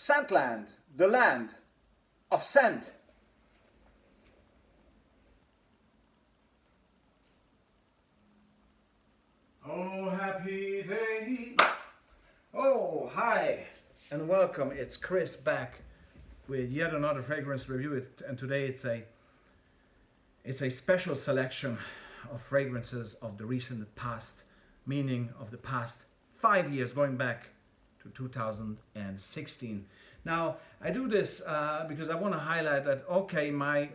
Scentland, the land of scent. Oh, happy day. Oh, hi and welcome. It's Chris back with yet another fragrance review. And today it's a special selection of fragrances of the recent past, meaning of the past 5 years, going back to 2016. Now, I do this because I want to highlight that, okay, my,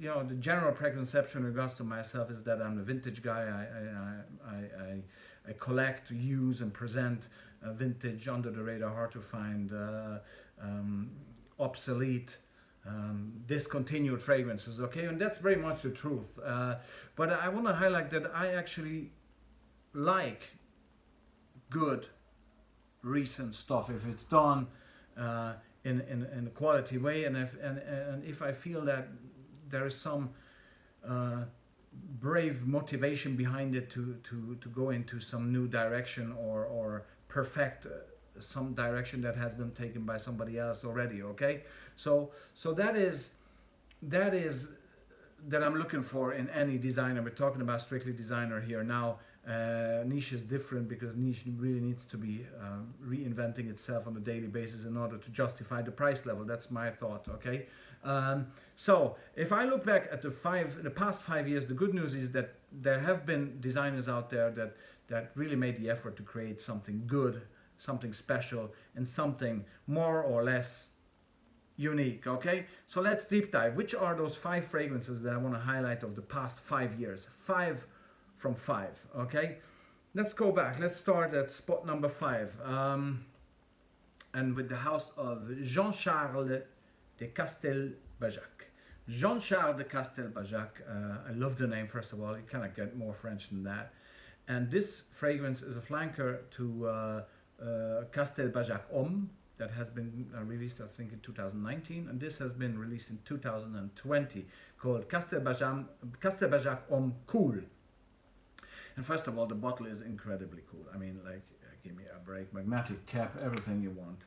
the general preconception in regards to myself is that I'm a vintage guy. I collect, use, and present vintage, under the radar, hard to find, obsolete, discontinued fragrances, okay? And that's very much the truth. But I want to highlight that I actually like good, recent stuff if it's done in a quality way, and if I feel that there is some brave motivation behind it to go into some new direction or perfect some direction that has been taken by somebody else already. Okay, so that is that I'm looking for in any designer. We're talking about strictly designer here now. Niche is different because niche really needs to be reinventing itself on a daily basis in order to justify the price level. That's my thought, okay? So if I look back at the past 5 years, the good news is that there have been designers out there that really made the effort to create something good, something special, and something more or less unique, okay? So let's deep dive. Which are those 5 fragrances that I want to highlight of the past 5 years? 5 from 5, okay? Let's go back. Let's start at spot number 5. And with the house of Jean-Charles de Castelbajac. Jean-Charles de Castelbajac. I love the name, first of all. You cannot get more French than that. And this fragrance is a flanker to Castelbajac Homme that has been released, I think, in 2019. And this has been released in 2020, called Castelbajac Homme Cool. And first of all, the bottle is incredibly cool. I mean, like, give me a break. Magnetic cap, everything you want.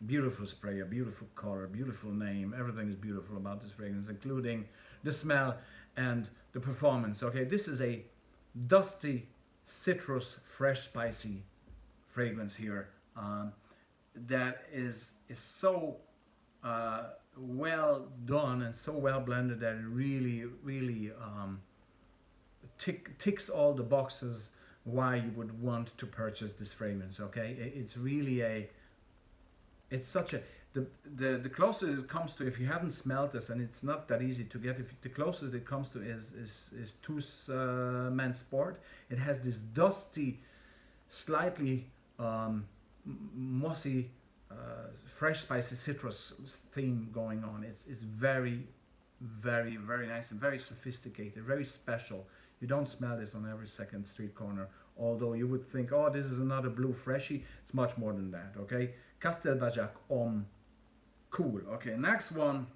Beautiful sprayer, beautiful color, beautiful name. Everything is beautiful about this fragrance, including the smell and the performance. Okay, this is a dusty, citrus, fresh, spicy fragrance here that is so well done and so well blended that it really ticks all the boxes why you would want to purchase this fragrance. Okay, it's really it's such a the closest it comes to, if you haven't smelled this, and it's not that easy to get, if the closest it comes to is Tous Men Sport. It has this dusty, slightly mossy, fresh spicy citrus theme going on. It's very nice and very sophisticated, very special. You don't smell this on every second street corner, although you would think, oh, this is another blue freshie. It's much more than that, okay? Castelbajac Homme Cool. Okay, next one,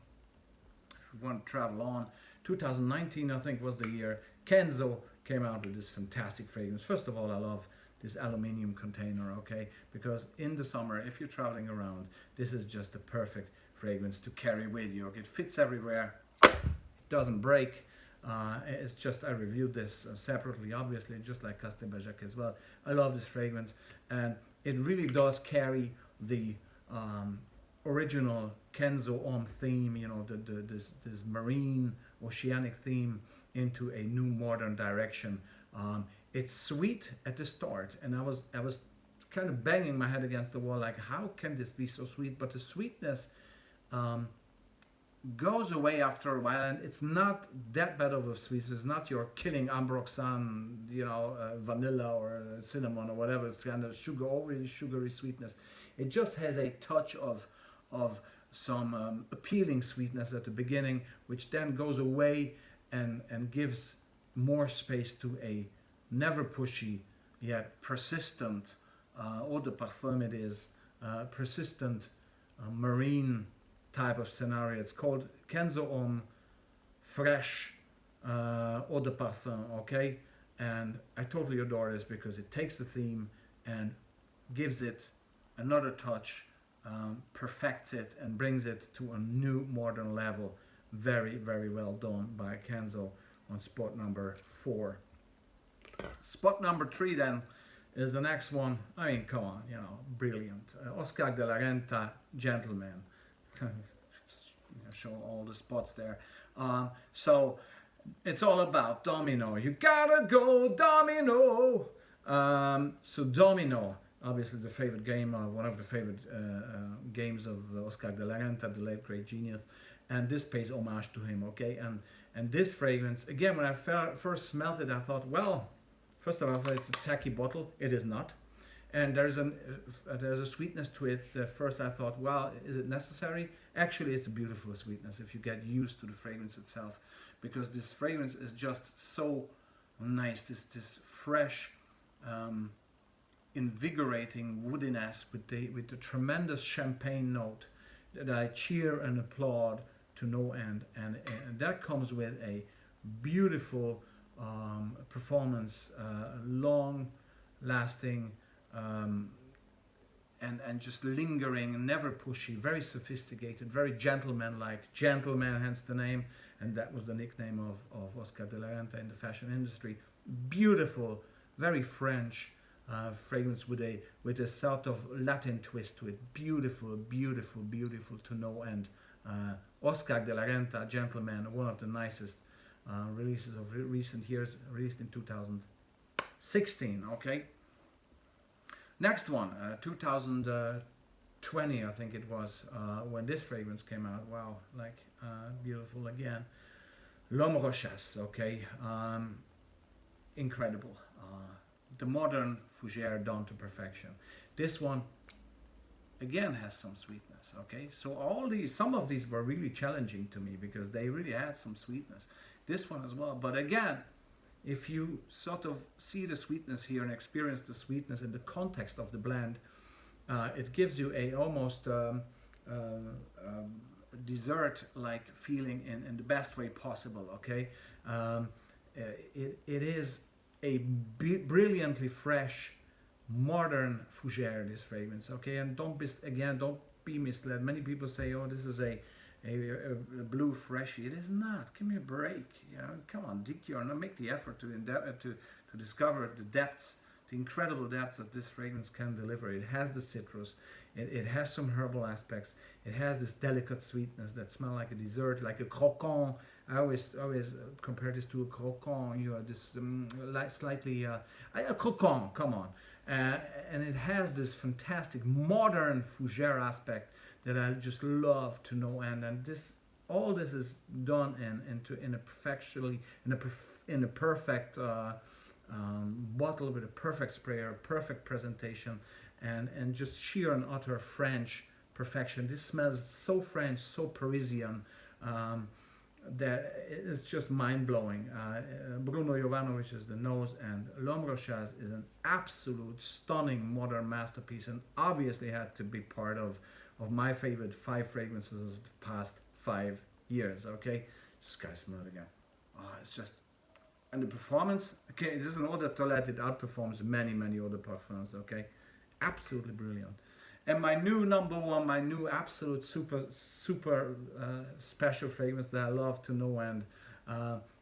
if we want to travel on, 2019, I think, was the year Kenzo came out with this fantastic fragrance. First of all, I love this aluminium container, okay? Because in the summer, if you're traveling around, this is just the perfect fragrance to carry with you. Okay? It fits everywhere, it doesn't break. It's just, I reviewed this separately, obviously, just like Castelbajac as well. I love this fragrance, and it really does carry the original Kenzo Homme theme, you know, this marine, oceanic theme, into a new modern direction. It's sweet at the start, and I was kind of banging my head against the wall, like, how can this be so sweet? But the sweetness goes away after a while, and it's not that bad of a sweetness. It's not your killing Ambroxan, vanilla or cinnamon or whatever. It's kind of overly sugary sweetness. It just has a touch of some appealing sweetness at the beginning, which then goes away and gives more space to a never pushy yet persistent eau de parfum. It is persistent marine type of scenario. It's called Kenzo Homme Fresh Eau de Parfum, okay? And I totally adore this because it takes the theme and gives it another touch perfects it and brings it to a new modern level. Very, very well done by Kenzo on spot number 4. Spot number 3 then is the next one. I mean, come on, brilliant. Oscar de la Renta, Gentleman. Show all the spots there. So it's all about Domino. You gotta go Domino. So Domino, obviously the favorite game of one of the favorite games of Oscar de la Renta, the late great genius, and this pays homage to him. Okay, and this fragrance again, when I first smelled it, I thought, well, first of all, it's a tacky bottle. It is not. And there's a sweetness to it. At first I thought, well, is it necessary? Actually, it's a beautiful sweetness if you get used to the fragrance itself, because this fragrance is just so nice. This fresh, invigorating woodiness with the tremendous champagne note that I cheer and applaud to no end, and that comes with a beautiful performance, long lasting. And just lingering, never pushy, very sophisticated, very gentleman-like. Gentleman, hence the name, and that was the nickname of Oscar de la Renta in the fashion industry. Beautiful, very French fragrance with a sort of Latin twist to it. Beautiful, beautiful, beautiful to no end. Oscar de la Renta, Gentleman, one of the nicest releases of recent years, released in 2016. Okay. Next one, 2020, I think it was, when this fragrance came out. Wow, beautiful again. L'Homme Rochas, okay, incredible. The modern fougère done to perfection. This one, again, has some sweetness, okay. So some of these were really challenging to me because they really had some sweetness. This one as well, but again, if you sort of see the sweetness here and experience the sweetness in the context of the blend, it gives you a almost dessert-like feeling in the best way possible. Okay, it is a brilliantly fresh, modern fougère. This fragrance. Okay, and don't be misled. Many people say, "Oh, this is a blue freshie." It is not. Give me a break. Come on, make the effort to discover the depths, the incredible depths that this fragrance can deliver. It has the citrus, it has some herbal aspects, it has this delicate sweetness that smells like a dessert, like a croquant. I always compare this to a croquant. This slightly a croquant. Come on, and it has this fantastic modern fougère aspect that I just love to no end, and all this is done in a perfect bottle with a perfect sprayer, perfect presentation, and just sheer and utter French perfection. This smells so French, so Parisian, that it's just mind-blowing. Bruno Jovanovic is the nose, and L'Homme Rochas is an absolute stunning modern masterpiece, and obviously had to be part of my favorite 5 fragrances of the past 5 years. Okay, just gotta smell it again. It's just, and the performance. Okay, this is an eau de toilette. It outperforms many other parfums. Okay, absolutely brilliant. And my new number one, my new absolute super special fragrance that I love to no end,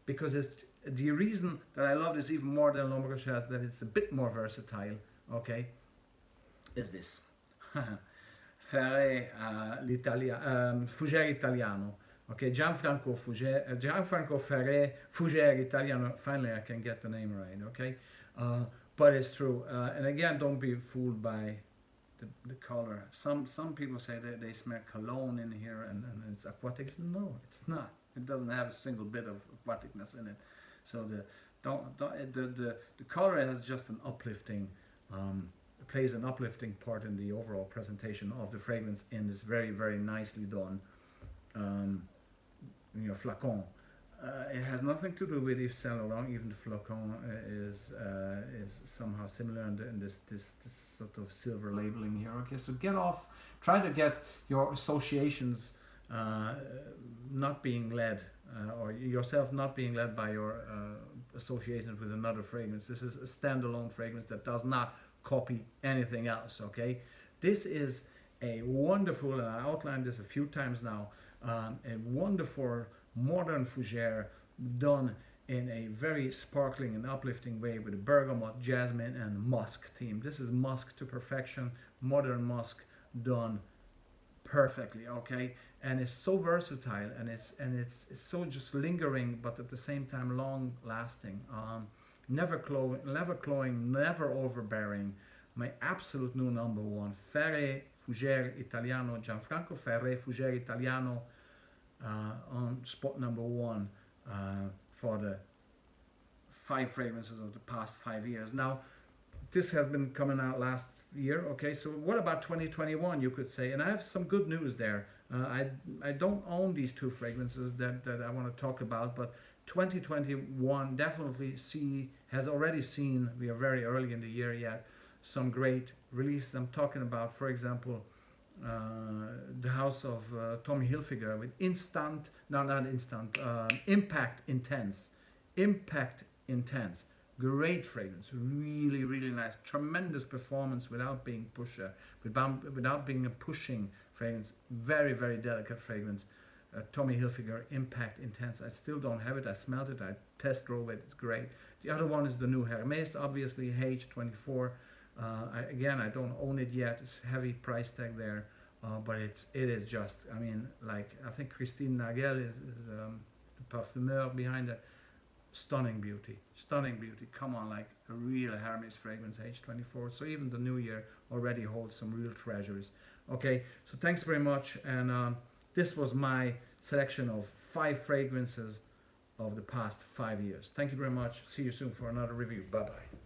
because it's the reason that I love this even more than L'Homme Rochas, that it's a bit more versatile. Okay, is this. Ferré, Fougère Italiano. Okay, Gianfranco Ferré, Fougère Italiano. Finally, I can get the name right. Okay, but it's true. And again, don't be fooled by the color. Some people say that they smell cologne in here and it's aquatics. No, it's not. It doesn't have a single bit of aquaticness in it. So the color has just an uplifting. Plays an uplifting part in the overall presentation of the fragrance in this very, very nicely done flacon. It has nothing to do with Yves Saint Laurent. Even the flacon is somehow similar in this sort of silver labeling here. Okay, so try to get your associations not being led, or yourself not being led by your associations with another fragrance. This is a standalone fragrance that does not copy anything else. Okay, this is a wonderful, and I outlined this a few times now, a wonderful modern fougere done in a very sparkling and uplifting way with a bergamot, jasmine, and musk theme. This is musk to perfection, modern musk done perfectly, okay? And it's so versatile, and it's so just lingering, but at the same time long lasting. Never cloying, never overbearing. My absolute new number one, Ferre Fougere Italiano, Gianfranco Ferre Fougere Italiano, on spot number one for the 5 fragrances of the past 5 years. Now, this has been coming out last year, okay? So what about 2021, you could say? And I have some good news there. I don't own these 2 fragrances that I want to talk about, but 2021 definitely has already seen, we are very early in the year yet, some great releases. I'm talking about, for example, the house of Tommy Hilfiger with Impact Intense. Impact Intense. Great fragrance, really, really nice, tremendous performance without being without being a pushing fragrance. Very, very delicate fragrance. Tommy Hilfiger Impact Intense. I still don't have it. I smelled it. I test drove it. It's great. The other one is the new Hermès, obviously H24. Again, I don't own it yet. It's heavy price tag there, but it is just. I mean, like I think Christine Nagel is the parfumeur behind it. Stunning beauty, stunning beauty. Come on, like a real Hermès fragrance, H24. So even the new year already holds some real treasures. Okay, so thanks very much. And this was my selection of 5 fragrances of the past 5 years. Thank you very much. See you soon for another review. Bye bye.